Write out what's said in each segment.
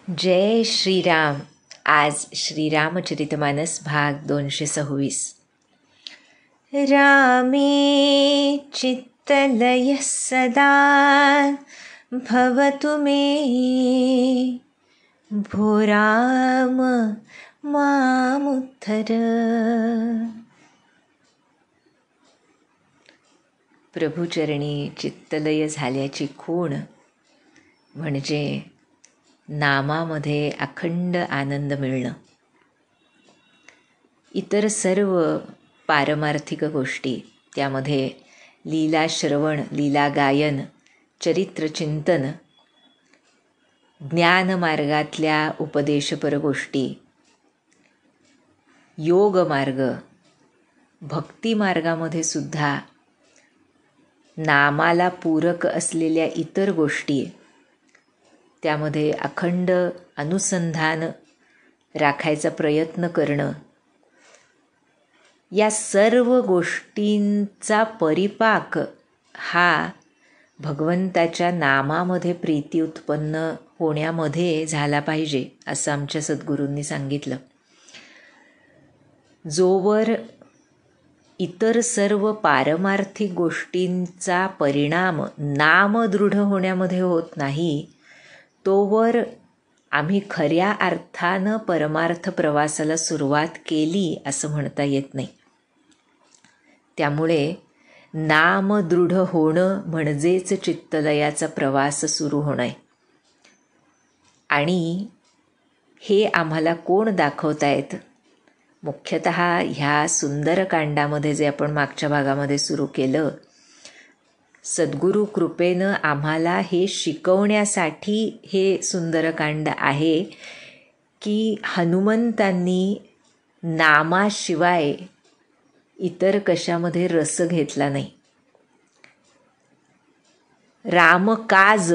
जय श्रीराम. आज श्रीरामचरितमानस भाग 226. रामे चित्तलयः सदा भवतु मे, भो राम मामुद्धर. प्रभुचरणी चित्तलय झाल्याची खूण म्हणजे नामामध्ये अखंड आनंद मिळणं. इतर सर्व पारमार्थिक गोष्टी, त्यामध्ये लीला श्रवण, लीला गायन, चरित्रचिंतन, ज्ञानमार्गातल्या उपदेशपर गोष्टी, योगमार्ग, भक्तिमार्गामध्ये सुद्धा नामाला पूरक असलेल्या इतर गोष्टी, त्यामध्ये अखंड अनुसंधान राखायचा प्रयत्न करणं, या सर्व गोष्टींचा परिपाक हा भगवंताच्या नामामध्ये प्रीती उत्पन्न होण्यामध्ये झाला पाहिजे, असं आमच्या सद्गुरूंनी सांगितलं. जोवर इतर सर्व पारमार्थिक गोष्टींचा परिणाम नाम दृढ होण्यामध्ये होत नाही, तोवर आम्ही खऱ्या अर्थानं परमार्थ प्रवासाला सुरुवात केली असं म्हणता येत नाही. त्यामुळे नाम दृढ होणं म्हणजेच चित्तलयाचा प्रवास सुरू होणं. आणि हे आम्हाला कोण दाखवतायत? मुख्यतः ह्या सुंदरकांडामध्ये जे आपण मागच्या भागामध्ये सुरू केलं, सद्गुरु कृपेनं आम्हाला हे शिकवण्यासाठी हे सुंदरकांड आहे की हनुमंतांनी नामाशिवाय इतर कशामध्ये रस घेतला नाही. रामकाज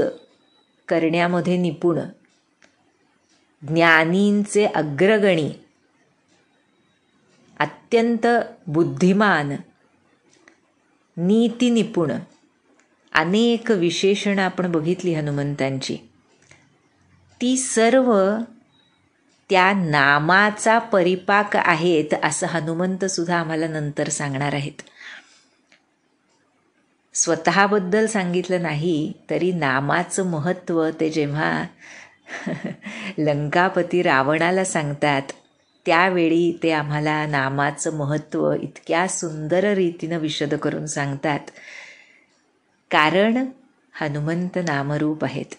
करण्यामध्ये निपुण, ज्ञानींचे अग्रगणी, अत्यंत बुद्धिमान, नीती निपुण, अनेक विशेषणं आपण बघितली हनुमंतांची. ती सर्व त्या नामाचा परिपाक आहेत असं हनुमंतसुद्धा आम्हाला नंतर सांगणार आहेत. स्वतःबद्दल सांगितलं नाही तरी नामाचं महत्त्व ते जेव्हा लंकापती रावणाला सांगतात, त्यावेळी ते आम्हाला नामाचं महत्त्व इतक्या सुंदर रीतीनं विशद करून सांगतात. कारण हनुमंत नामरूप आहेत,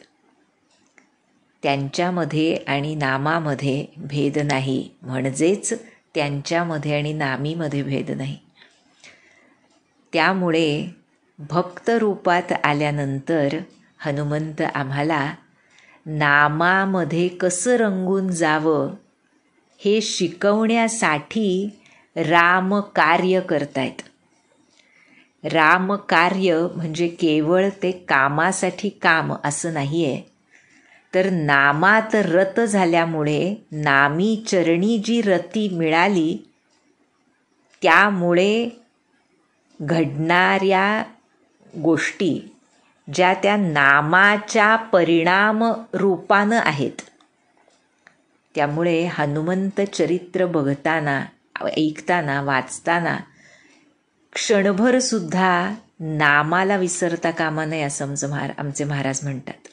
त्यांच्यामध्ये आणि नामामध्ये भेद नाही, म्हणजेच त्यांच्यामध्ये आणि नामीमध्ये भेद नाही. त्यामुळे भक्त रूपात आल्यानंतर हनुमंत आम्हाला नामामध्ये कसं रंगून जावं हे शिकवण्यासाठी रामकार्य करतायत. रामकार्य म्हणजे केवळ ते कामासाठी काम असं नाही आहे, तर नामात रत झाल्यामुळे नामी चरणी जी रती मिळाली त्यामुळे घडणाऱ्या गोष्टी ज्या त्या नामाच्या परिणाम रूपानं आहेत. त्यामुळे हनुमंत चरित्र बघताना, ऐकताना, वाचताना क्षणभर सुद्धा नामाला विसरता कामा नये असं आमचे महाराज म्हणतात.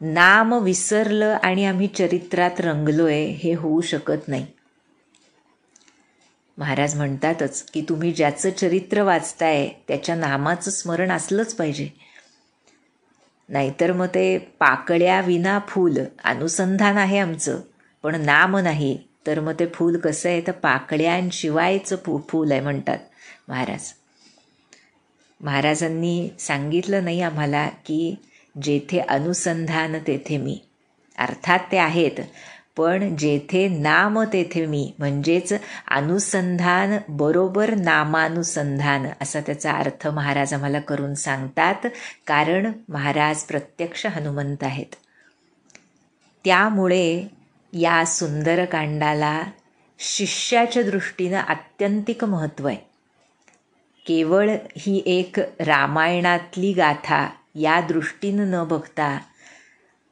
नाम विसरलं आणि आम्ही चरित्रात रंगलोय हे होऊ शकत नाही. महाराज म्हणतातच की तुम्ही ज्याचं चरित्र वाचताय त्याच्या नामाचं स्मरण असलंच पाहिजे, नाहीतर मग ते पाकळ्या विना फूल. अनुसंधान आहे आमचं पण नाम नाही, तर मग ते फूल कसं आहे, तर पाकळ्यांशिवायचं फूल आहे म्हणतात महाराज. महाराजांनी सांगितलं नाही आम्हाला की जेथे अनुसंधान तेथे मी. अर्थात ते आहेत, पण जेथे नाम तेथे मी, म्हणजेच अनुसंधान बरोबर नामानुसंधान असा त्याचा अर्थ महाराज आम्हाला करून सांगतात. कारण महाराज प्रत्यक्ष हनुमंत आहेत. त्यामुळे या सुंदरकांडाला शिष्याच्या दृष्टीनं आत्यंतिक महत्त्व आहे. केवळ ही एक रामायणातली गाथा या दृष्टीनं न बघता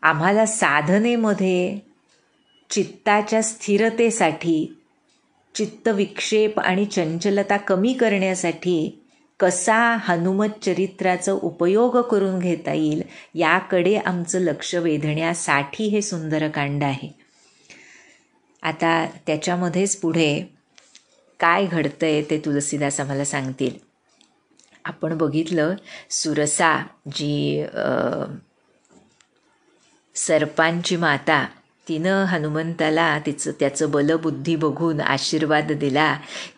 आम्हाला साधनेमध्ये चित्ताच्या स्थिरतेसाठी, चित्तविक्षेप आणि चंचलता कमी करण्यासाठी कसा हनुमत चरित्राचा उपयोग करून घेता येईल याकडे आमचं लक्ष वेधण्यासाठी हे सुंदरकांड आहे. आता त्याच्यामध्येच पुढे काय घडतंय ते तुलसीदास आम्हाला सांगतील. आपण बघितलं सुरसा जी सर्पांची माता, तिनं हनुमंताला त्याचं बलबुद्धी बघून आशीर्वाद दिला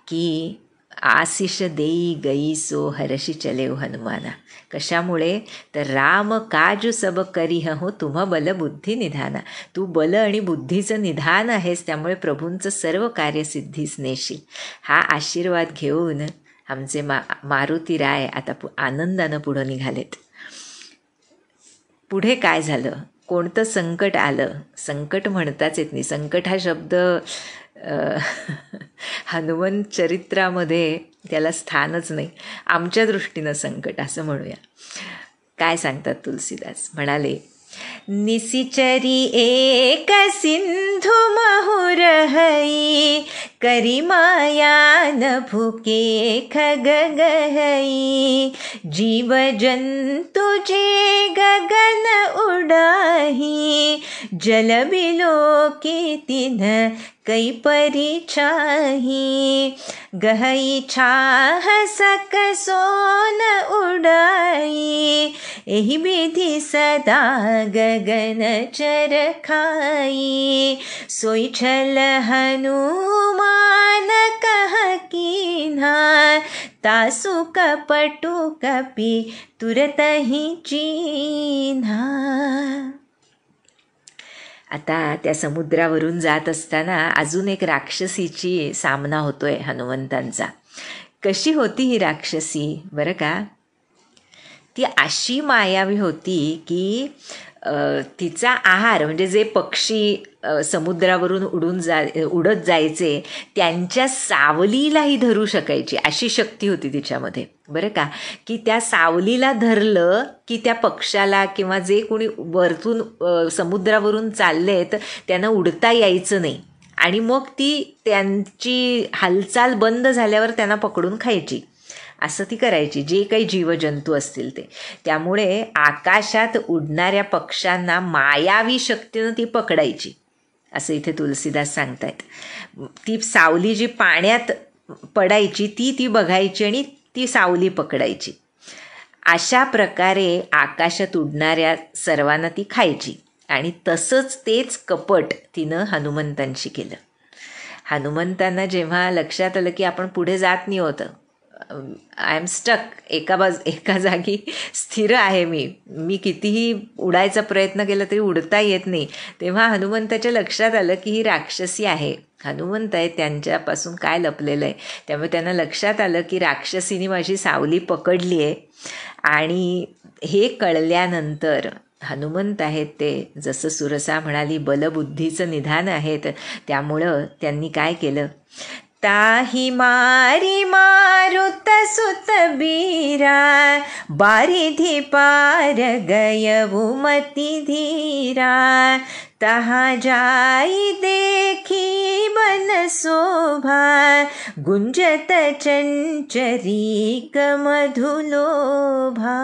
की आशिष देई गई सो हरशी चले हनुमाना. कशामुळे तर राम काज सब करी हो तुम बलबुद्धी निधाना. तू बल आणि बुद्धीचं निधान आहेस, त्यामुळे प्रभूंचं सर्व कार्यसिद्धीस नेशील. हा आशीर्वाद घेऊन आमचे मारुती राय आता आनंदानं पुढं निघालेत. पुढे काय झालं, कोणतं संकट आलं, संकट म्हणताच येत नाही. संकट हा शब्द हनुमंत चरित्रामध्ये त्याला स्थानच नाही. आमच्या दृष्टीनं संकट असं म्हणूया. काय सांगतात तुलसीदास, म्हणाले निसिचरी एक सिंधू महुर हई करी मायान भुके खग गहई जीव जंतु जे गगन उडाही जल बिलो की तिन कई परी छाही गहई छाह सक सोन उड़ाई एहि विधि सदा गगन चर खाई सोई छल हनुमान कह कीन्हा तासु कपटु कपि तुरत ही चिन्हा. आता त्या समुद्रावरून जात असताना अजून एक राक्षसीची सामना होतोय हनुमंतांचा. कशी होती ही राक्षसी बरं का? ती अशी मायावी होती की तिचा आहार म्हणजे जे पक्षी समुद्रावरून उडत जायचे त्यांच्या सावलीलाही धरू शकायची अशी शक्ती होती तिच्यामध्ये बरं का. की त्या सावलीला धरलं की त्या पक्षाला किंवा जे कोणी वरतून समुद्रावरून चाललेत त्यांना उडता यायचं नाही आणि मग ती त्यांची हालचाल बंद झाल्यावर त्यांना पकडून खायची. असं ती करायची जे काही जीवजंतू असतील ते. त्यामुळे आकाशात उडणाऱ्या पक्ष्यांना मायावी शक्तीनं ती पकडायची असं इथे तुलसीदास सांगतायत. ती सावली जी पाण्यात पडायची ती बघायची आणि ती सावली पकडायची. अशा प्रकारे आकाशात उडणाऱ्या सर्वांना ती खायची. आणि तसंच तेच कपट तिनं हनुमंतांशी केलं. हनुमंतांना जेव्हा लक्षात आलं की आपण पुढे जात नाही होतं, आय एम स्टक, एका जागी स्थिर आहे मी कितीही उडायचा प्रयत्न केला तरी उडता येत नाही, तेव्हा हनुमंताच्या लक्षात आलं की ही राक्षसी आहे. हनुमंत आहे, त्यांच्यापासून काय लपलेलं आहे. त्यामुळे त्यांना लक्षात आलं की राक्षसीने माझी सावली पकडली आहे. आणि हे कळल्यानंतर हनुमंत आहेत ते जसं सुरसा म्हणाली बलबुद्धीचं निधान आहेत, त्यामुळं त्यांनी काय केलं, ताही मारी मारुत सुत बीरा बारिधी पार गय उमती धीरा तहा जाई देखी बन शोभा गुंजत चंचरीक मधुलोभा.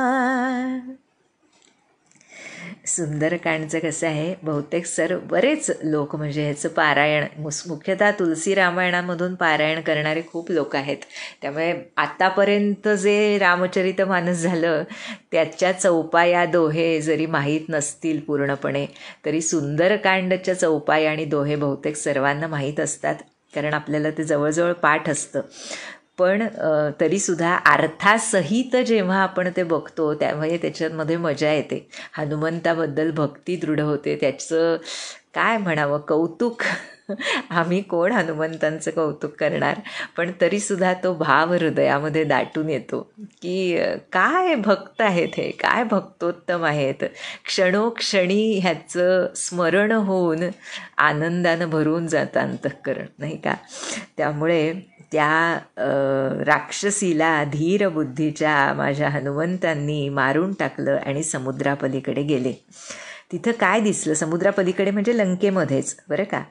सुंदरकांडचं कसं आहे, बहुतेक बरेच लोक म्हणजे ह्याचं पारायण मुख्यतः तुलसी रामायणामधून पारायण करणारे खूप लोक आहेत. त्यामुळे आत्तापर्यंत जे रामचरितमानस झालं त्याच्या चौपाया दोहे जरी माहीत नसतील पूर्णपणे तरी सुंदरकांडच्या चौपाया आणि दोहे बहुतेक सर्वांना माहीत असतात, कारण आपल्याला ते जवळजवळ पाठ असतं. पण तरीसुद्धा अर्थासहित जेव्हा आपण ते बघतो त्यामुळे त्याच्यामध्ये मजा येते. हनुमंताबद्दल भक्ती दृढ होते, त्याचं काय म्हणावं कौतुक. आम्ही कोण हनुमंतांचं कौतुक करणार, पण तरीसुद्धा तो भाव हृदयामध्ये दाटून येतो की काय भक्त आहेत हे, काय भक्तोत्तम आहेत. क्षणोक्षणी ह्याचं स्मरण होऊन आनंदानं भरून जातं अंतःकरण, नाही का. त्यामुळे त्या राक्षसीला धीर बुद्धीच्या माझ्या हनुमंतांनी मारून टाकलं आणि समुद्रापलीकडे गेले. तिथं काय दिसलं, समुद्रापलीकडे म्हणजे लंकेमध्येच बरं का,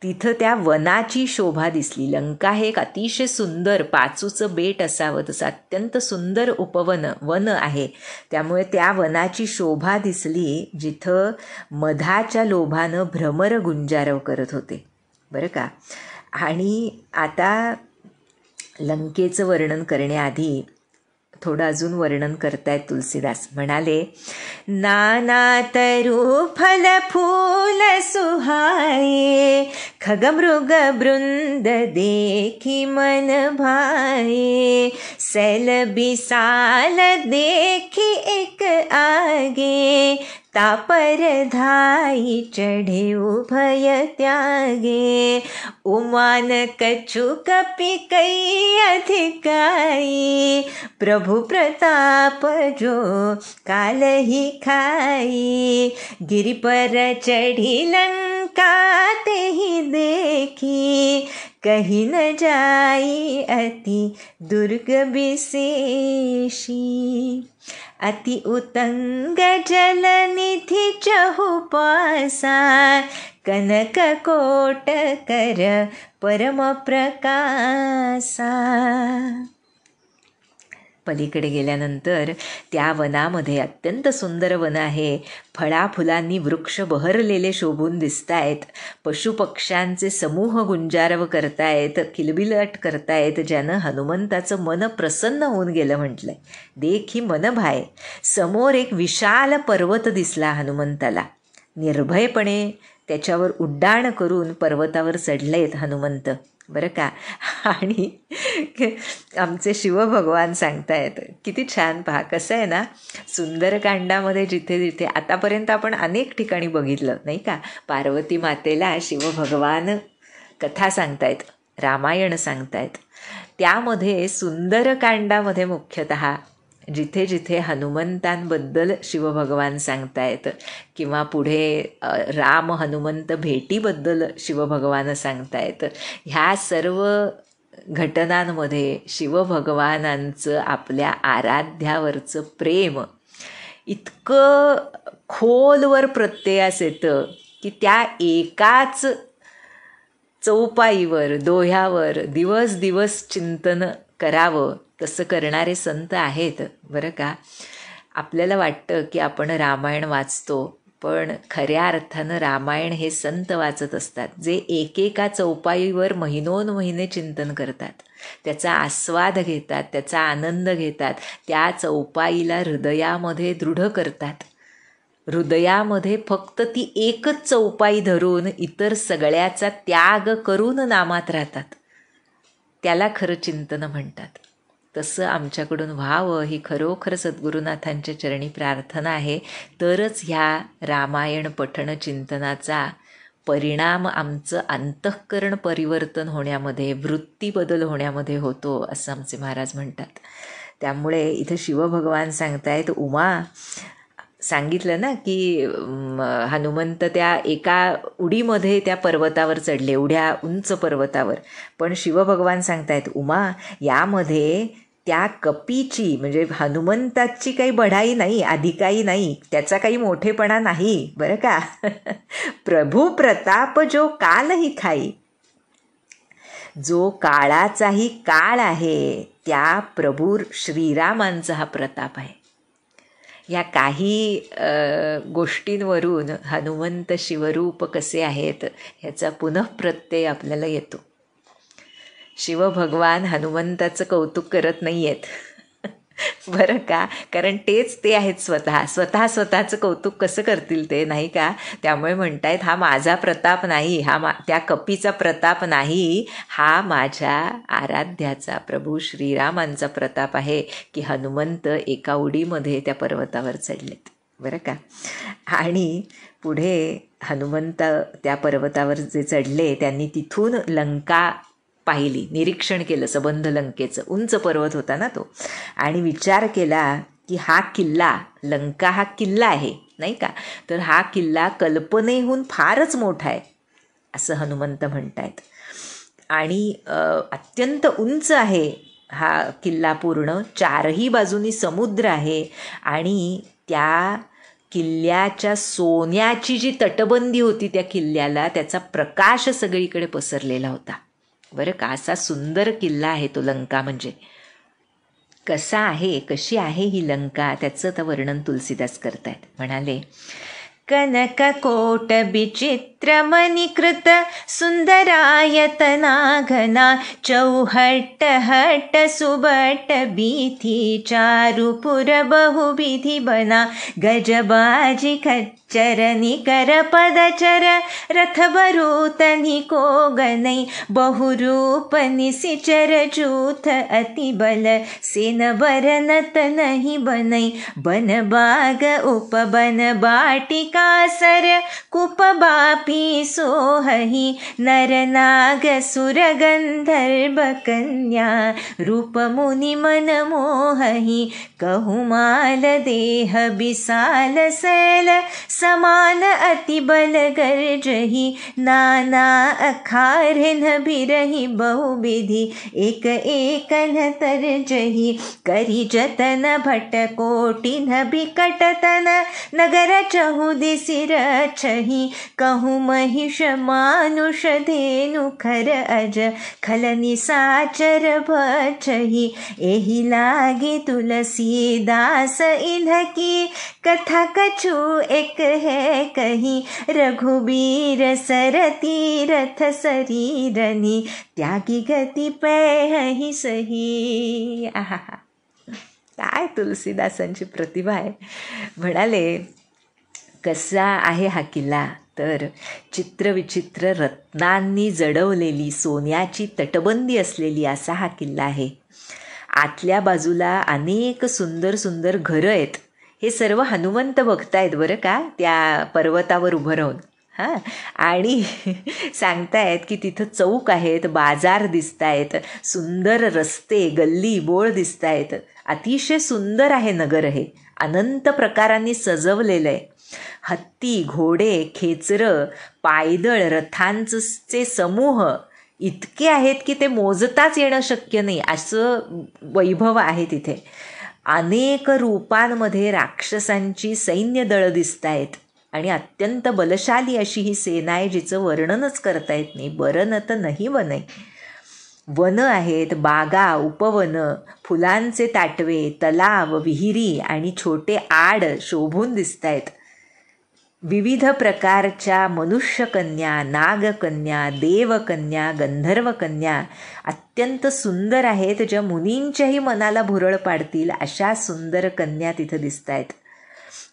तिथं त्या वनाची शोभा दिसली. लंका हे एक अतिशय सुंदर पाचूचं बेट असावं तसं अत्यंत सुंदर वन आहे. त्यामुळे त्या वनाची शोभा दिसली जिथं मधाच्या लोभानं भ्रमर गुंजारव करत होते बरं का. आणि आता लंकेचं वर्णन करण्याआधी थोडं अजून वर्णन करतायत तुलसीदास. म्हणाले, नाना तरु फल फूल सुहाये, खगमृग बृंद देखी मन भाए, सैल बिसाल देखी एक आगे, तापर धाई चढ़े उभय त्यागे, उमान कछु कपि कई अधिकाई, प्रभु प्रताप जो काल ही खाई, गिरि पर चढ़ी लंका ते ही देखी, कहीं न जाई अति दुर्ग विशेषी, अति उतंग जल निधि चहुपासा, कनक कोट कर परम प्रकाशा. पलीकडे गेल्यानंतर त्या वनामध्ये अत्यंत सुंदर वन आहे. फळाफुलांनी वृक्ष बहरलेले शोभून दिसत आहेत. पशुपक्ष्यांचे समूह गुंजारव करतायत, किलबिलाट करतायत, ज्यानं हनुमंताचं मन प्रसन्न होऊन गेलं म्हटलंय. देखी मन भाय. समोर एक विशाल पर्वत दिसला हनुमंताला. निर्भयपणे त्याच्यावर उड्डाण करून पर्वतावर चढलेत हनुमंत बरं का. आणि आमचे शिवभगवान सांगतायत, किती छान पहा. कसं आहे ना, सुंदरकांडामध्ये जिथे जिथे आतापर्यंत आपण अनेक ठिकाणी बघितलं नाही का, पार्वती मातेला शिवभगवान कथा सांगतायत, रामायण सांगतायत. त्यामध्ये सुंदरकांडामध्ये मुख्यतः जिथे जिथे हनुमंतांबद्दल शिवभगवान सांगतायत किंवा पुढे राम हनुमंत भेटीबद्दल शिवभगवान सांगतायत, ह्या सर्व घटनांमध्ये शिवभगवानांचं आपल्या आराध्यावरचं प्रेम इतकं खोलवर प्रत्ययास येतं की त्या एकाच चौपाईवर दोह्यावर दिवस दिवस चिंतन करावं तसं करणारे संत आहेत बरं का. आपल्याला वाटतं की आपण रामायण वाचतो, पण खऱ्या अर्थानं रामायण हे संत वाचत असतात, जे एकेका चौपाईवर महिनोन महिने चिंतन करतात, त्याचा आस्वाद घेतात, त्याचा आनंद घेतात, त्या चौपाईला हृदयामध्ये दृढ करतात. हृदयामध्ये फक्त ती एकच चौपाई धरून इतर सगळ्याचा त्याग करून नामात राहतात. त्याला खरं चिंतन म्हणतात. तसं आमच्याकडून व्हावं ही खरोखर सद्गुरुनाथांच्या चरणी प्रार्थना आहे. तरच ह्या रामायण पठण चिंतनाचा परिणाम आमचं अंतःकरण परिवर्तन होण्यामध्ये, वृत्ती बदल होण्यामध्ये होतो असं आमचे महाराज म्हणतात. त्यामुळे इथं शिवभगवान सांगतायत, उमा सांगितलं ना की हनुमंत त्या एका उडीमध्ये त्या पर्वतावर चढले, एवढ्या उंच पर्वतावर. पण शिवभगवान सांगतायत, उमा यामध्ये त्या कपीची म्हणजे हनुमंताची काही बढाई नाही, अधिकाई नाही, त्याचा काही मोठेपणा नाही बरं का. प्रभू प्रताप जो कालही खाई. जो काळाचाही काळ आहे त्या प्रभू श्रीरामांचा हा प्रताप आहे. या काही गोष्टींवरून हनुमंत शिवरूप कसे आहेत ह्याचा पुनःप्रत्यय आपल्याला येतो. शिवभगवान हनुमंताचं कौतुक करत नाही आहेत बरं का, कारण तेच ते आहेत स्वतःचं कौतुक कसं करतील ते, नाही का. त्यामुळे म्हणतायत, हा माझा प्रताप नाही, त्या कपीचा प्रताप नाही, हा माझ्या आराध्याचा प्रभू श्रीरामांचा प्रताप आहे की हनुमंत एका उडीमध्ये त्या पर्वतावर चढलेत बरं का. आणि पुढे हनुमंत त्या पर्वतावर जे चढले त्यांनी तिथून लंका पाहिली, निरीक्षण केलं सबंध लंकेचं. उंच पर्वत होता ना तो. आणि विचार केला की हा किल्ला, लंका हा किल्ला आहे नाही का, तर हा किल्ला कल्पनेहून फारच मोठा आहे असं हनुमंत म्हणतायत. आणि अत्यंत उंच आहे हा किल्ला पूर्ण. चारही बाजूनी समुद्र आहे आणि त्या किल्ल्याच्या सोन्याची जी तटबंदी होती त्या किल्ल्याला, त्याचा प्रकाश सगळीकडे पसरलेला होता. बरं का, असा सुंदर किल्ला आहे तो लंका. म्हणजे कसा आहे, कशी आहे ही लंका, त्याचं तर वर्णन तुलसीदास करतायत. म्हणाले, कनककोट विचित्र मणिकृत सुंदरायतना घना चौहट्ट हट्ट सुबट्ट बीथी चारुपुर बहुविधि बना गजबाजी खच्चर निकर पदचर रथ बरूत निको गनै बहुरूप निसिचर जूथ अति बल सेन बरनत नहीं बनै बन बाग उपबन बाटिका सर कुप बापी सोहहि नर नाग सुर गंधर्व कन्या रूप मुनि मन मोहहि कहुमाल देह बिसाल सैल समान अति बल गर्जहि नाना अखारन बिरहि बहुविधि एक एकन तरजहि करि जतन भट कोटिन बिकटतन नगर चहु दिसिर छहि कहु महिष मानुष धेनु खर अज खल निसाचर भछहि एहि लागे तुलसीदास इन्हकी कथा कछु एक है कही रघुबीर सर तीरथ शरीरनि त्यागी गती पैहि सही. आहा, काय तुलसीदासांची प्रतिभा आहे. म्हणाले, कसा आहे हा किल्ला, तर चित्रविचित्र रत्नांनी जडवलेली सोन्याची तटबंदी असलेली असा हा किल्ला आहे. आतल्या बाजूला अनेक सुंदर सुंदर घरं आहेत. हे सर्व हनुमंत बघतायत बरं का, त्या पर्वतावर उभं राहून. हां, आणि सांगतायत की तिथं चौक आहेत, बाजार दिसत आहेत, सुंदर रस्ते गल्ली बोळ दिसत आहेत. अतिशय सुंदर आहे नगर. हे अनंत प्रकारांनी सजवलेलं आहे. हत्ती, घोडे, खेचरं, पायदळ रथांचे समूह इतके आहेत की ते मोजताच येणं शक्य नाही, असं वैभव आहे तिथे. अनेक रूपांमध्ये राक्षसांची सैन्य दळं दिसत आहेत आणि अत्यंत बलशाली अशी ही सेना आहे, जिचं वर्णनच करता येत नाही. बरं न तर नाही बनय. वनं आहेत, बागा, उपवनं, फुलांचे ताटवे, तलाव, विहिरी आणि छोटे आड शोभून दिसत आहेत. विविध प्रकारच्या मनुष्यकन्या, नागकन्या, देवकन्या, गंधर्वकन्या अत्यंत सुंदर आहेत, ज्या मुनींच्याही मनाला भुरळ पाडतील अशा सुंदर कन्या तिथं दिसत आहेत.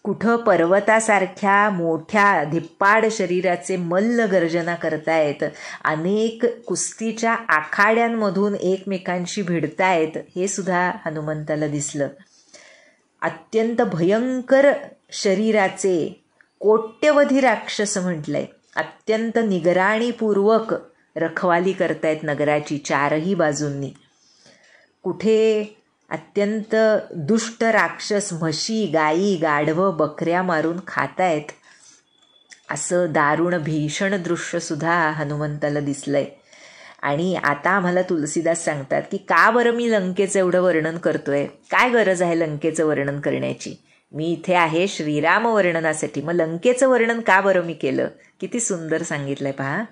कुठं पर्वतासारख्या मोठ्या धिप्पाड शरीराचे मल्ल गर्जना करतायत. अनेक कुस्तीच्या आखाड्यांमधून एकमेकांशी भिडतायत, हे सुद्धा हनुमंताला दिसलं. अत्यंत भयंकर शरीराचे कोट्यवधी राक्षस म्हटलंय. अत्यंत निगराणीपूर्वक रखवाली करतायत नगराची चारही बाजूंनी. कुठे अत्यंत दुष्ट राक्षस म्हशी, गाई, गाढवं, बकऱ्या मारून खातायत. असं दारुण भीषण दृश्यसुद्धा हनुमंताला दिसलंय. आणि आता आम्हाला तुलसीदास सांगतात की का बरं मी लंकेचं एवढं वर्णन करतोय, काय गरज आहे लंकेचं वर्णन करण्याची. मी इथे आहे श्रीराम वर्णनासाठी, मग लंकेचं वर्णन का बरं मी केलं. किती सुंदर सांगितलंय पहा.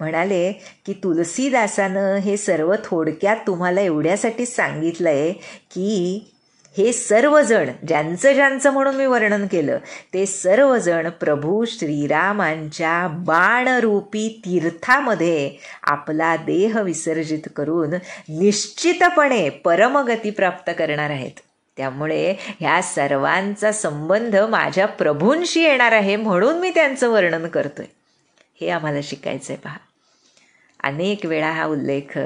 म्हणाले की तुलसीदासानं हे सर्व थोडक्यात तुम्हाला एवढ्यासाठीच सांगितलंय की हे सर्वजण ज्यांचं म्हणून मी वर्णन केलं ते सर्वजण प्रभू श्रीरामांच्या बाणरूपी तीर्थामध्ये आपला देह विसर्जित करून निश्चितपणे परमगती प्राप्त करणार आहेत. त्यामुळे ह्या सर्वांचा संबंध माझ्या प्रभूंशी येणार आहे, म्हणून मी त्यांचं वर्णन करतोय. हे आम्हाला शिकायचं आहे पहा. अनेक वेळा हा उल्लेख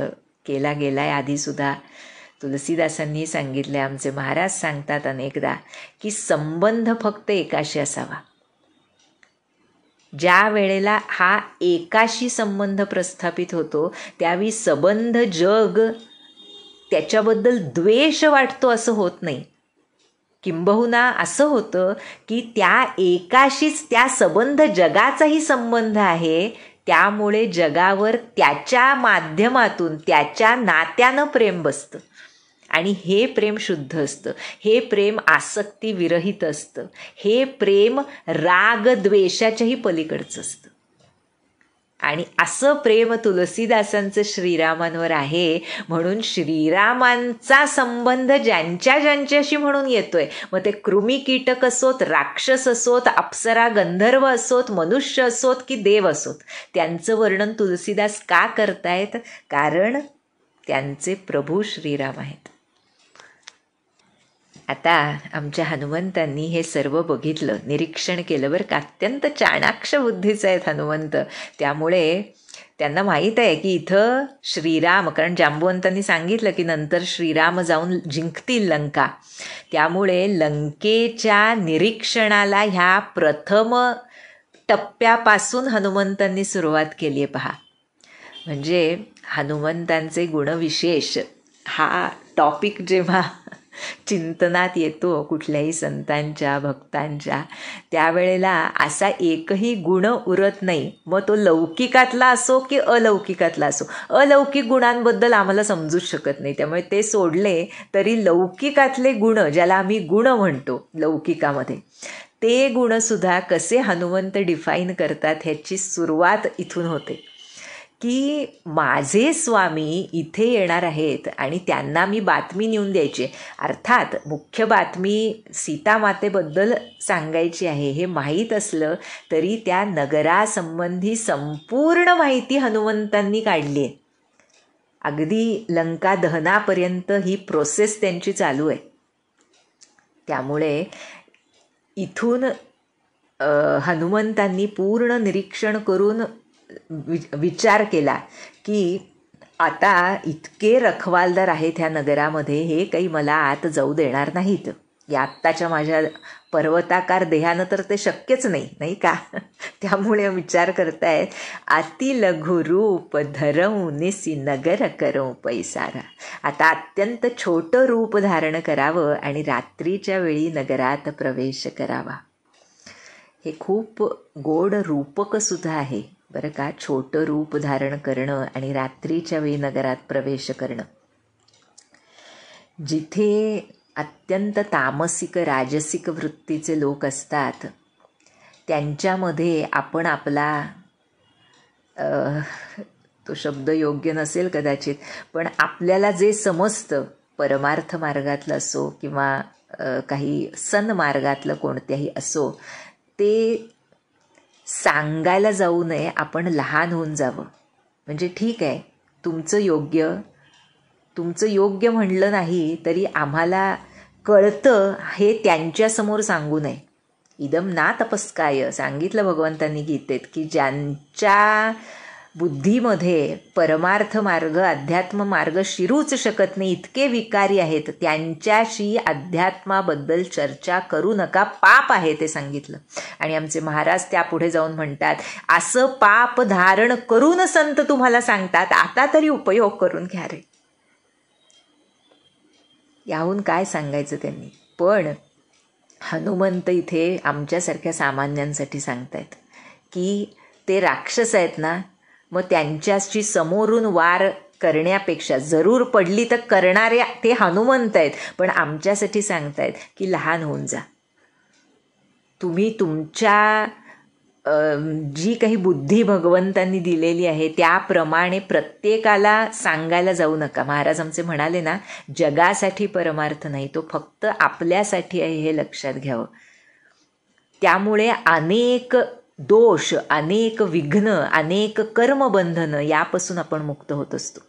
केला गेलाय आधीसुद्धा. तुलसीदासांनी सांगितले, आमचे महाराज सांगतात अनेकदा की संबंध फक्त एकाशी असावा. ज्या वेळेला हा एकाशी संबंध प्रस्थापित होतो त्यावेळी संबंध जग त्याच्याबद्दल द्वेष वाटतो असं होत नाही. किंबहुना असं होतं की त्या एकाशीच त्या संबंध जगाचाही संबंध आहे, त्यामुळे जगावर त्याच्या माध्यमातून त्याच्या नात्यानं प्रेम बसतं. आणि हे प्रेम शुद्ध असतं, हे प्रेम आसक्ती विरहित असतं, हे प्रेम रागद्वेषाच्याही पलीकडचं असतं. आणि असं प्रेम तुलसीदासांचं श्रीरामांवर आहे. म्हणून श्रीरामांचा संबंध ज्यांच्याशी म्हणून येतोय, मग ते कृमी कीटक असोत, राक्षस असोत, अप्सरा गंधर्व असोत, मनुष्य असोत की देव असोत, त्यांचं वर्णन तुलसीदास का करतायत? कारण त्यांचे प्रभू श्रीराम आहेत. आता आमच्या हनुमंतांनी हे सर्व बघितलं, निरीक्षण केलं बरं का. अत्यंत चाणाक्ष बुद्धीचे आहेत हनुमंत. त्यामुळे त्यांना माहीत आहे की इथं श्रीराम, कारण जांबुवंतांनी सांगितलं की नंतर श्रीराम जाऊन जिंकतील लंका. त्यामुळे लंकेच्या निरीक्षणाला ह्या प्रथम टप्प्यापासून हनुमंतांनी सुरुवात केली आहे पहा. म्हणजे हनुमंतांचे गुणविशेष हा टॉपिक जेव्हा चिंतनात येतो कुठल्याही संतांच्या भक्तांच्या, त्यावेळेला असा एकही गुण उरत नाही. मग तो लौकिकातला असो की अलौकिकातला असो. अलौकिक गुणांबद्दल आम्हाला समजूच शकत नाही, त्यामुळे ते सोडले तरी लौकिकातले गुण, ज्याला आम्ही गुण म्हणतो लौकिकामध्ये, ते गुणसुद्धा कसे हनुमंत डिफाईन करतात ह्याची सुरुवात इथून होते की माझे स्वामी इथे येणार आहेत आणि त्यांना मी बातमी नेऊन द्यायची. अर्थात मुख्य बातमी सीतामातेबद्दल सांगायची आहे हे माहीत असलं तरी त्या नगरासंबंधी संपूर्ण माहिती हनुमंतांनी काढली आहे. अगदी लंका दहनापर्यंत ही प्रोसेस त्यांची चालू आहे. त्यामुळे इथून हनुमंतांनी पूर्ण निरीक्षण करून विचार केला की आता इतके रखवालदार आहेत ह्या नगरामध्ये, हे काही मला आत जाऊ देणार नाहीत. या आत्ताच्या माझ्या पर्वताकार देहानं तर ते शक्यच नाही, नाही का. त्यामुळे विचार करतायत, अति लघु रूप धरऊ निसी नगर करऊ पैसारा. आता अत्यंत छोटं रूप धारण करावं आणि रात्रीच्या वेळी नगरात प्रवेश करावा. हे खूप गोड रूपकसुद्धा आहे बरं का, छोटं रूप धारण करणं आणि रात्रीच्या वेळी नगरात प्रवेश करणं. जिथे अत्यंत तामसिक राजसिक वृत्तीचे लोक असतात त्यांच्यामध्ये आपण आपला तो शब्द योग्य नसेल कदाचित, पण आपल्याला जे समजतं परमार्थ मार्गातलं असो किंवा काही सन्मार्गातलं कोणत्याही असो, ते सांगायला जाऊ नये. आपण लहान होऊन जावं. म्हणजे ठीक आहे, तुमचं योग्य म्हणलं नाही तरी आम्हाला कळतं हे त्यांच्यासमोर सांगू नये. इदम ना तपस्काय सांगितलं भगवंतांनी गीतेत की ज्यांच्या बुद्धीमध्ये परमार्थ मार्ग अध्यात्म मार्ग शिरूच शकत नाही, इतके विकारी आहेत, त्यांच्याशी अध्यात्माबद्दल चर्चा करू नका, पाप आहे ते सांगितलं. आणि आमचे महाराज त्यापुढे जाऊन म्हणतात, असं पाप धारण करून संत तुम्हाला सांगतात, आता तरी उपयोग करून घ्या रे. याहून काय सांगायचं त्यांनी. पण हनुमंत इथे आमच्यासारख्या सामान्यांसाठी सांगतायत की ते राक्षस आहेत ना, मग त्यांच्याशी समोरून वार करण्यापेक्षा जरूर पडली तर करणारे ते हनुमंत आहेत, पण आमच्यासाठी सांगतायत की लहान होऊन जा. तुम्ही तुमच्या जी काही बुद्धी भगवंतांनी दिलेली आहे त्याप्रमाणे प्रत्येकाला सांगायला जाऊ नका. महाराज आमचे म्हणाले ना, जगासाठी परमार्थ नाही, तो फक्त आपल्यासाठी आहे हे लक्षात घ्यावं. त्यामुळे अनेक दोष, अनेक विघ्न, अनेक कर्मबंधनं यापासून आपण मुक्त होत असतो.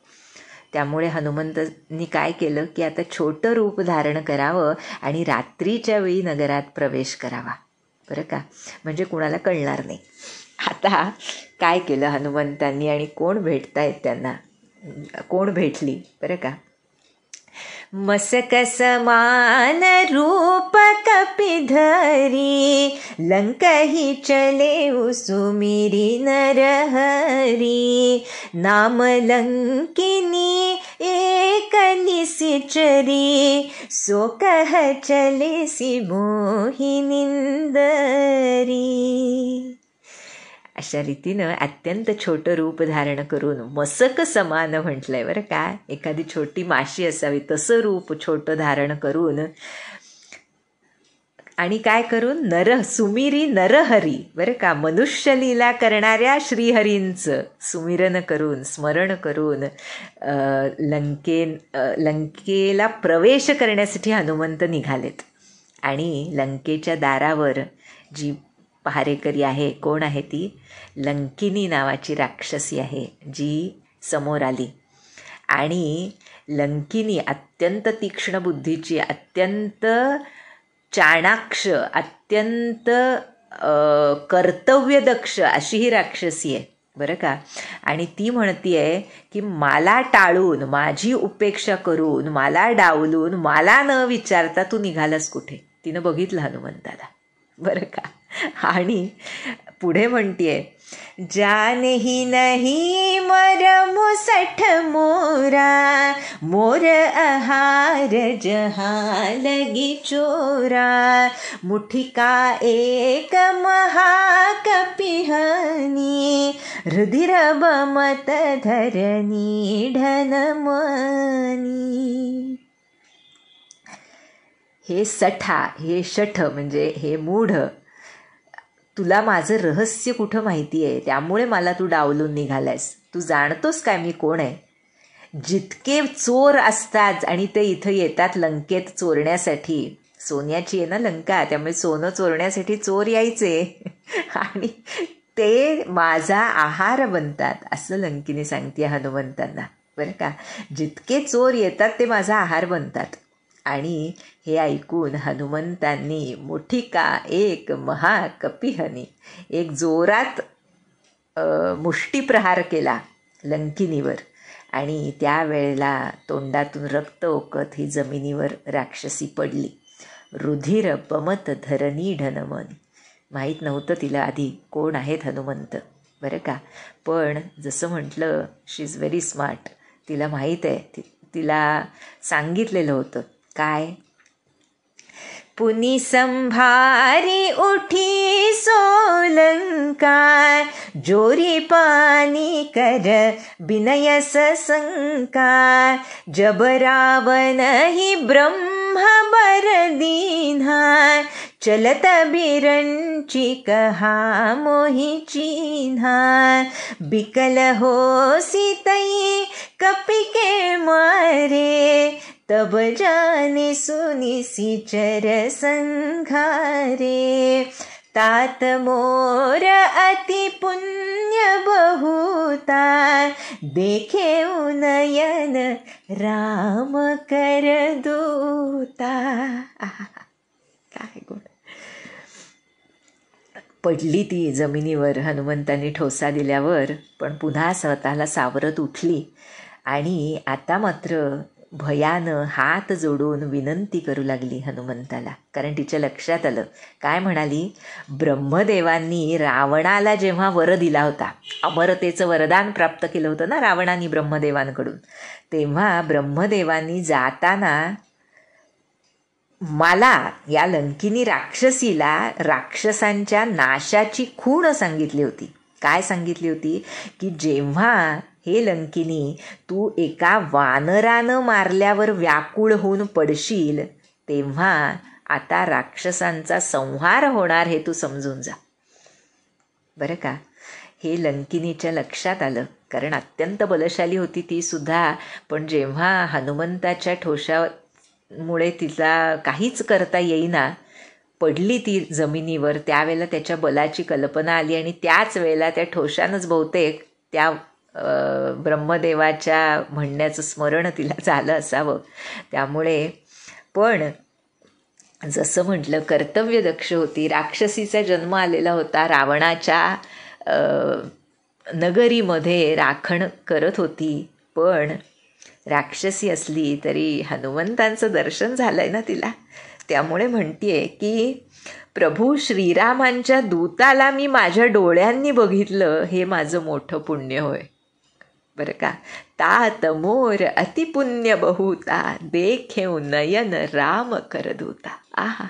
त्यामुळे हनुमंतांनी काय केलं की आता छोटं रूप धारण करावं आणि रात्रीच्या वेळी नगरात प्रवेश करावा बरं का, म्हणजे कुणाला कळणार नाही. आता काय केलं हनुमंतांनी आणि कोण भेटतायत त्यांना, कोण भेटली बरं का. मसक समान रूप कपिधरी लंकही चले सुमिरी नरहरी नाम लंकिनी एक निसिचरी सो कह चले सी मोहि निंदरी. अशा रीतीनं अत्यंत छोटं रूप धारण करून मसक समान म्हटलंय बरं का. एखादी छोटी माशी असावी तसं रूप छोटं धारण करून आणि काय करून सुमिरी नरहरी बरं का, मनुष्य लीला करणाऱ्या श्रीहरींचं सुमिरन करून स्मरण करून लंकेला प्रवेश करण्यासाठी हनुमंत निघालेत. आणि लंकेच्या दारावर जी पहारेकरी आहे, कोण आहे ती? लंकिनी नावाची राक्षसी आहे जी समोर आली. आणि लंकिनी अत्यंत तीक्ष्ण बुद्धीची, अत्यंत चाणाक्ष, अत्यंत कर्तव्यदक्ष अशी ही राक्षसी आहे बरं का. आणि ती म्हणतीये की मला टाळून, माझी उपेक्षा करून, मला डावलून, मला न विचारता तू निघालास कुठे. तिनं बघितलं हनुमंताला बरं का. आणि पुढे म्हणतीये, जानही नहीं मरमु सठ मोरा, मोर आहार जहाँ लगी चोरा, मुठिका एक महाकपिहनी, रुधिर बमत धरणी ढनमनी. हे सठा, हे शठ म्हणजे हे मूढ, तुला माझं रहस्य कुठं माहिती आहे, त्यामुळे मला तू डावलून निघालायस. तू जाणतोस काय मी कोण आहे? जितके चोर असतात आणि ते इथं येतात लंकेत चोरण्यासाठी, सोन्याची आहे ना लंका, त्यामुळे सोनं चोरण्यासाठी चोर यायचे आणि ते माझा आहार बनतात असं लंकिनी सांगते हनुमंतांना बरं का. जितके चोर येतात ते माझा आहार बनतात. आणि हे ऐकून हनुमंतांनी मुठिका एक महाकपिहनी, एक जोरात मुष्टीप्रहार केला लंकिनीवर. आणि त्यावेळेला तोंडातून रक्त ओकत ही जमिनीवर राक्षसी पडली. रुधिर पमत धरणी ढनमनी. माहीत नव्हतं तिला आधी कोण आहेत हनुमंत बरं का. पण जसं म्हटलं, शी इज व्हेरी स्मार्ट. तिला माहीत आहे, तिला सांगितलेलं होतं काय, पुनी संभारी उठी सोलंका, जोरी पानी कर बिनय सशंका, जब रावण ही ब्रह्म बर दीन्हा, चलत बिरंची कहा मोहि चिन्हा, बिकल हो सीतई कपि के मारे, तब जाने सुनि सिचर संघारे, तात मोर अति पुण्य बहुता, देखे उनयन राम कर दूता. काय गुण. पडली ती जमिनीवर हनुमंतांनी ठोसा दिल्यावर, पण पुन्हा स्वतःला सावरत उठली. आणि आता मात्र भयानं हात जोडून विनंती करू लागली हनुमंताला. कारण तिच्या लक्षात आलं, काय म्हणाली, ब्रह्मदेवांनी रावणाला जेव्हा वर दिला होता, अमरतेचं वरदान प्राप्त केलं होतं ना रावणाने ब्रह्मदेवांकडून, तेव्हा ब्रह्मदेवांनी जाताना मला, या लंकिनी राक्षसीला, राक्षसांच्या नाशाची खूण सांगितली होती. काय सांगितली होती की जेव्हा हे लंकिनी तू एका वानरानं मारल्यावर व्याकुळ होऊन पडशील, तेव्हा आता राक्षसांचा संहार होणार हे तू समजून जा बरं का. हे लंकिनीच्या लक्षात आलं, कारण अत्यंत बलशाली होती ती सुद्धा. पण जेव्हा हनुमंताच्या ठोशामुळे तिला काहीच करता येईना, पडली ती जमिनीवर, त्यावेळेला त्याच्या बलाची कल्पना आली. आणि त्याच वेळेला त्या ठोशानंच बहुतेक त्या ब्रह्मदेवाच्या म्हणण्याचं स्मरण तिला झालं असावं. त्यामुळे पण जसं म्हटलं, कर्तव्यदक्ष होती, राक्षसीचा जन्म आलेला होता, रावणाच्या नगरीमध्ये राखण करत होती. पण राक्षसी असली तरी हनुमंतांचं दर्शन झालंय ना तिला, त्यामुळे म्हणतीये की प्रभू श्रीरामांच्या दूताला मी माझ्या डोळ्यांनी बघितलं, हे माझं मोठं पुण्य होय बरं का. तात मोर अतिपुण्य बहुता, देखेऊ नयन राम कर दूता. आहा,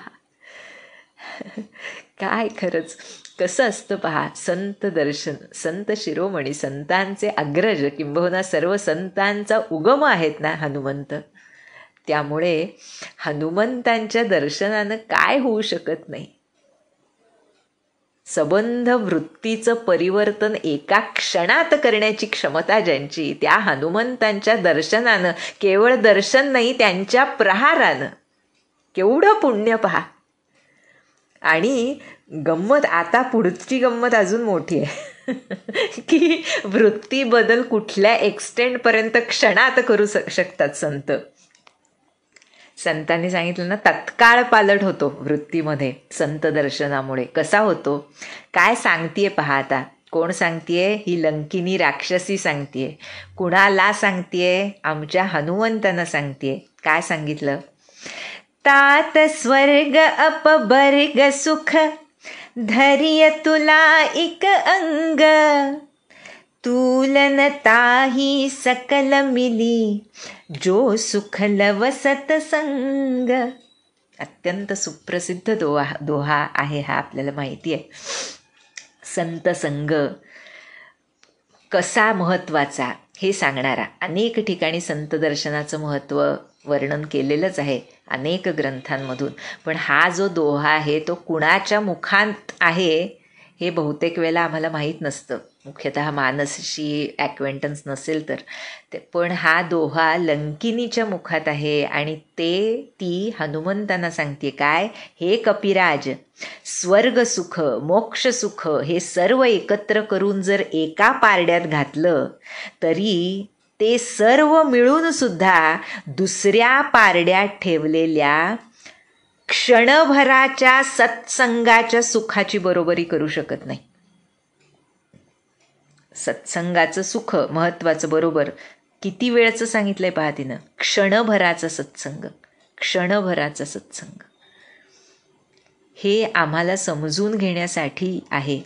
काय खरंच कसं असतं पहा, संत दर्शन, संत शिरोमणी, संतांचे अग्रज किंबहुना सर्व संतांचा उगम आहेत ना हनुमंत. त्यामुळे हनुमंतांच्या दर्शनानं काय होऊ शकत नाही. सबंध वृत्तीचं परिवर्तन एका क्षणात करण्याची क्षमता ज्यांची, त्या हनुमंतांच्या दर्शनानं, केवळ दर्शन नाही त्यांच्या प्रहारानं केवढं पुण्य पहा. आणि गंमत, आता पुढची गंमत अजून मोठी आहे की वृत्ती बदल कुठल्या एक्सटेंटपर्यंत क्षणात करू शकतात संत. संतांनी सांगितलं ना, तत्काळ पालट होतो वृत्तीमध्ये संत दर्शनामुळे. कसा होतो काय सांगतेय पहा. आता कोण सांगतेय? ही लंकिनी राक्षसी सांगतेय. कुणाला सांगतेय? आमच्या हनुमंतांना सांगतेय. काय सांगितलं? तात स्वर्ग अपवर्ग सुख धैर्य तुला एक अंग, तुलन ताही सकल मिली जो सुख लव सतसंग. अत्यंत सुप्रसिद्ध दोहा आहे हा, आपल्याला माहिती आहे. संत संग कसा महत्त्वाचा हे सांगणारा. अनेक ठिकाणी संत दर्शनाचं महत्त्व वर्णन केलेलंच आहे अनेक ग्रंथांमधून. पण हा जो दोहा आहे तो कुणाच्या मुखात आहे हे बहुतेक वेळेला आम्हाला माहीत नसतं, मुख्यतः मानसशी ॲक्वेंटन्स नसेल तर. पण हा दोहा लंकिनीच्या मुखात आहे आणि ती हनुमंतांना सांगते काय? हे कपिराज, स्वर्गसुख मोक्षसुख हे सर्व एकत्र करून जर एका पारड्यात घातलं तरी ते सर्व मिळून सुद्धा दुसऱ्या पारड्यात ठेवलेल्या क्षणभराच्या सत्संगाच्या सुखाची बरोबरी करू शकत नाही. सत्संगाचं सुख महत्त्वाचं, बरोबर. किती वेळचं सांगितलंय पहा तिनं, क्षणभराचा सत्संग, क्षणभराचा सत्संग. हे आम्हाला समजून घेण्यासाठी आहे.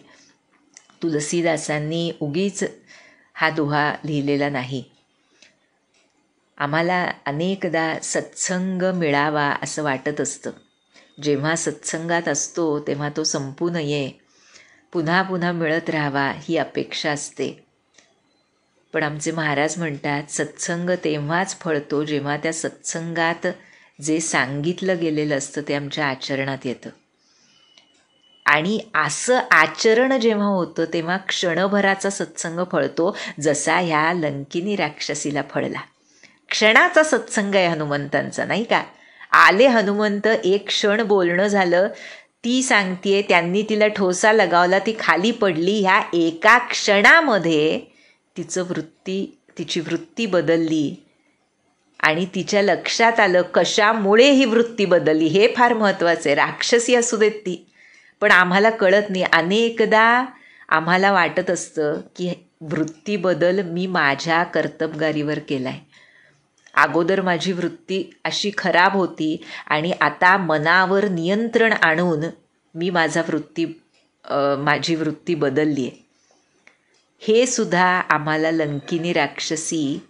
तुलसीदासांनी उगीच हा दोहा लिहिलेला नाही. आम्हाला अनेकदा सत्संग मिळावा असं वाटत असतं. जेव्हा सत्संगात असतो तेव्हा तो संपू नये, पुन्हा पुन्हा मिळत राहावा ही अपेक्षा असते. पण आमचे महाराज म्हणतात सत्संग तेव्हाच फळतो जेव्हा त्या सत्संगात जे सांगितलं गेलेलं असतं ते आमच्या आचरणात येतं. आणि असं आचरण जेव्हा होतं तेव्हा क्षणभराचा सत्संग फळतो, जसा ह्या लंकिनी राक्षसीला फळला. क्षणाचा सत्संग आहे हनुमंतांचा, नाही का? आले हनुमंत, एक क्षण बोलणं झालं, ती सांगतेय त्यांनी तिला ठोसा लगावला, ती खाली पडली. ह्या एका क्षणामध्ये तिची वृत्ती बदलली आणि तिच्या लक्षात आलं कशामुळे ही वृत्ती बदलली. हे फार महत्त्वाचं आहे. राक्षसी असू देत ती, पण आम्हाला कळत नाही. अनेकदा आम्हाला वाटत असतं की वृत्ती बदल मी माझ्या कर्तबगारीवर केला आहे. अगोदर माझी वृत्ती अशी खराब होती आणि आता मनावर नियंत्रण आणून मी माझी वृत्ती बदलली आहे. हे सुद्धा आम्हाला लंकिनी राक्षसी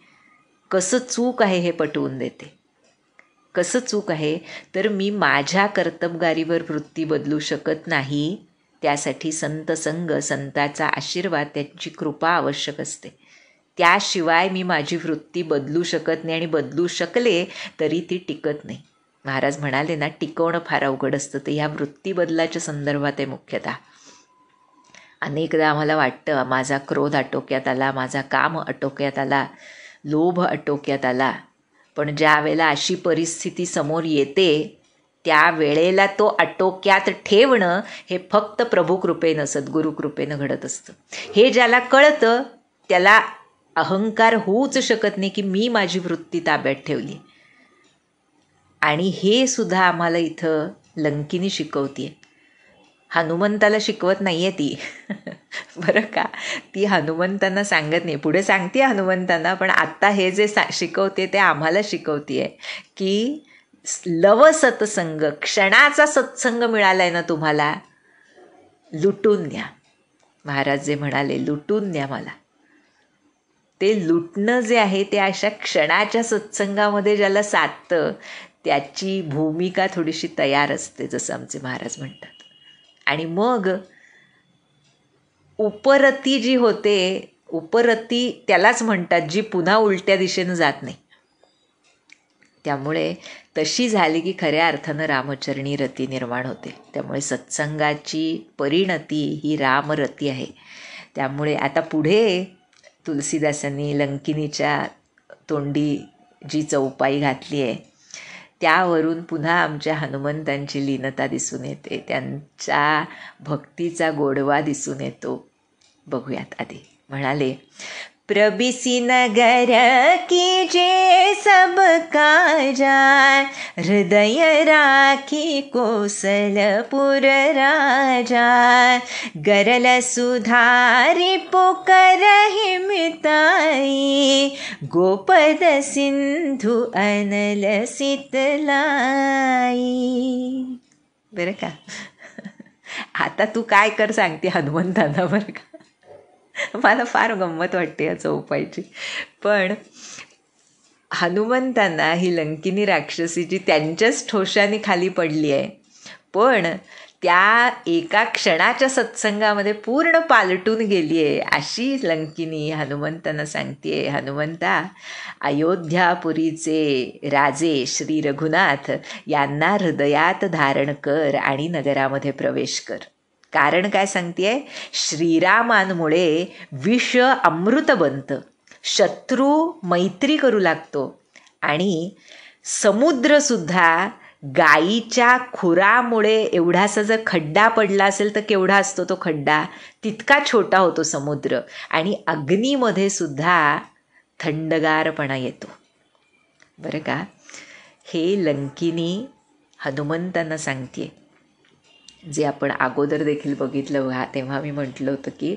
कसं चूक आहे हे पटवून देते. कसं चूक आहे तर मी माझ्या कर्तबगारीवर वृत्ती बदलू शकत नाही. त्यासाठी संत संग, संताचा आशीर्वाद, त्यांची कृपा आवश्यक असते. त्याशिवाय मी माझी वृत्ती बदलू शकत नाही आणि बदलू शकले तरी ती टिकत नाही. महाराज म्हणाले ना, टिकवणं फार अवघड असतं. ते ह्या वृत्ती बदलाच्या संदर्भात आहे मुख्यतः. अनेकदा आम्हाला वाटतं माझा क्रोध आटोक्यात आला, माझा काम आटोक्यात आला, लोभ आटोक्यात आला. पण ज्या वेळेला अशी परिस्थिती समोर येते त्या वेळेला तो आटोक्यात ठेवणं हे फक्त प्रभुकृपेनं, सद्गुरुकृपेनं घडत असतं. हे ज्याला कळतं त्याला अहंकार होऊच शकत नाही की मी माझी वृत्ती ताब्यात ठेवली. आणि हे सुद्धा आम्हाला इथं लंकिनी शिकवते. हनुमंताला शिकवत नाही आहे ती बरं का. ती हनुमंतांना सांगत नाही, पुढे सांगते हनुमंतांना, पण आत्ता हे जे शिकवते ते आम्हाला शिकवते आहे की लव सत्संग, क्षणाचा सत्संग मिळाला आहे ना तुम्हाला, लुटून न्या. महाराज जे म्हणाले लुटून न्या मला, ते लुटणं जे आहे ते अशा क्षणाच्या सत्संगामध्ये ज्याला साधतं त्याची भूमिका थोडीशी तयार असते, जसं आमचे महाराज म्हणतात. आणि मग उपरती जी होते, उपरती त्यालाच म्हणतात जी पुन्हा उलट्या दिशेनं जात नाही. त्यामुळे तशी झाली की खऱ्या अर्थानं रामचरणी रती निर्माण होते. त्यामुळे सत्संगाची परिणती ही रामरती आहे. त्यामुळे आता पुढे तुलसीदासांनी लंकिनीच्या तोंडी जी चौपाई घातली आहे त्यावरून पुन्हा आमच्या हनुमंतांची लीनता दिसून येते, त्यांच्या भक्तीचा गोडवा दिसून येतो. बघूयात आधी. म्हणाले, प्रबिसी नगर कीजे सब काजा, हृदय राखी कोसलपुर राजा, गरल सुधारी पुकरहि मिताई, गोपद सिंधु अनल शीतलाई. बरं का? आता तू काय कर सांगते हनुमंतांना, बरं का? मला फार गंमत वाटते या चौपाईची. पण हनुमंतांना ही लंकिनी राक्षसी जी त्यांच्याच ठोशाने खाली पडली आहे, पण त्या एका क्षणाच्या सत्संगामध्ये पूर्ण पालटून गेली आहे, अशी लंकिनी हनुमंतांना सांगते, हनुमंता, अयोध्यापुरीचे राजे श्री रघुनाथ यांना हृदयात धारण कर आणि नगरामध्ये प्रवेश कर. कारण काय सांगतेय, श्रीरामांमुळे विष अमृत बनतं, शत्रू मैत्री करू लागतो आणि समुद्रसुद्धा गायीच्या खुरामुळे एवढासा जर खड्डा पडला असेल तर केवढा असतो तो खड्डा, तितका छोटा होतो समुद्र. आणि अग्नीमध्ये सुद्धा थंडगारपणा येतो. बरं का? हे लंकिनी हनुमंतांना सांगते, जे आपण अगोदर देखील बघितलं. तेव्हा मी म्हटलं होतं की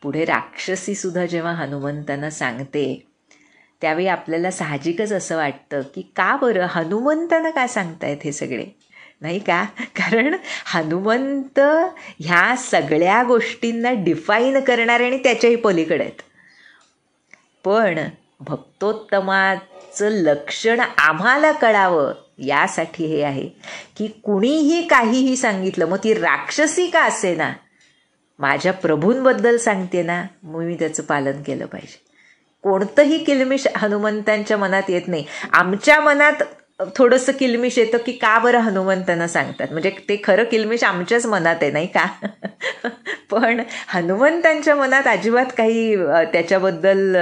पुढे राक्षसीसुद्धा जेव्हा हनुमंतांना सांगते त्यावेळी आपल्याला साहजिकच असं वाटतं की का बरं हनुमंतांना काय सांगतायत हे सगळे, नाही का? कारण हनुमंत ह्या सगळ्या गोष्टींना डिफाईन करणारे आणि त्याच्याही पलीकडे आहेत. पण भक्तोत्तमाचं लक्षण आम्हाला कळावं यासाठी हे आहे की कुणीही काहीही सांगितलं, मग ती राक्षसी का असे ना, माझ्या प्रभूंबद्दल सांगते ना, मग मी त्याचं पालन केलं पाहिजे. कोणतंही किलमिश हनुमंतांच्या मनात येत नाही. आमच्या मनात थोडंसं किलमिश येतं की का बरं हनुमंतांना सांगतात, म्हणजे ते खरं किलमिश आमच्याच मनात आहे, नाही का? पण हनुमंतांच्या मनात अजिबात काही त्याच्याबद्दल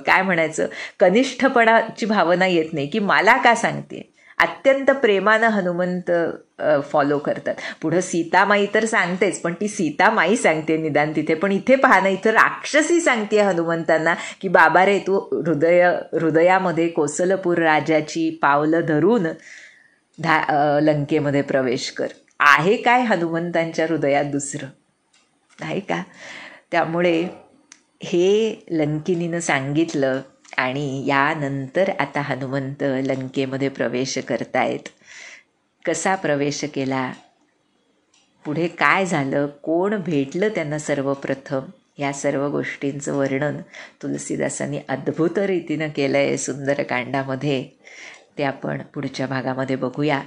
काय म्हणायचं, कनिष्ठपणाची भावना येत नाही की मला का सांगते. अत्यंत प्रेमानं हनुमंत फॉलो करतात. पुढं सीतामाई तर सांगतेच, पण ती सीतामाई सांगते निदान तिथे, पण इथे पहा ना, इथं राक्षसी सांगते हनुमंतांना की बाबा रे, तू हृदयामध्ये कोसलपूर राजाची पावलं धरून लंकेमध्ये प्रवेश कर. आहे काय हनुमंतांच्या हृदयात दुसरं, नाही का? त्यामुळे हे लंकिनीनं सांगितलं आणि यानंतर आता हनुमंत लंकेमध्ये प्रवेश करतायत. कसा प्रवेश केला, पुढे काय झालं, कोण भेटलं त्यांना सर्वप्रथम, या सर्व गोष्टींचं वर्णन तुलसीदासांनी अद्भुत रीतीनं केलं आहे सुंदरकांडामध्ये. ते आपण पुढच्या भागामध्ये बघूया.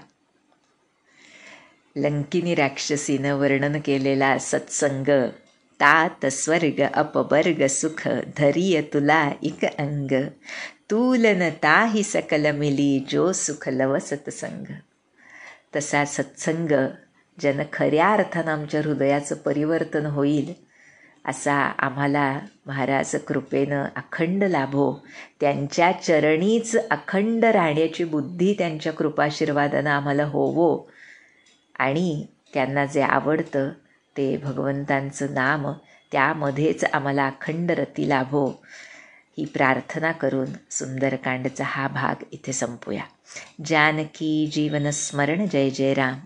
लंकिनी राक्षसीनं वर्णन केलेला सत्संग, तात स्वर्ग अपवर्ग सुख धरिय तुला इक अंग, तूलन ताही सकल मिली जो सुख लव सत्संग. तसा सत्संग ज्यानं खऱ्या अर्थानं आमच्या हृदयाचं परिवर्तन होईल असा आम्हाला महाराज कृपेनं अखंड लाभो. त्यांच्या चरणीच अखंड राहण्याची बुद्धी त्यांच्या कृपाशीर्वादानं आम्हाला होवो आणि त्यांना जे आवडतं ते भगवंतांचं नाम, त्यामध्येच आम्हाला अखंड रती लाभो, ही प्रार्थना करून सुंदरकांडचा हा भाग इथे संपूया. जानकी जीवन स्मरण. जय जय राम.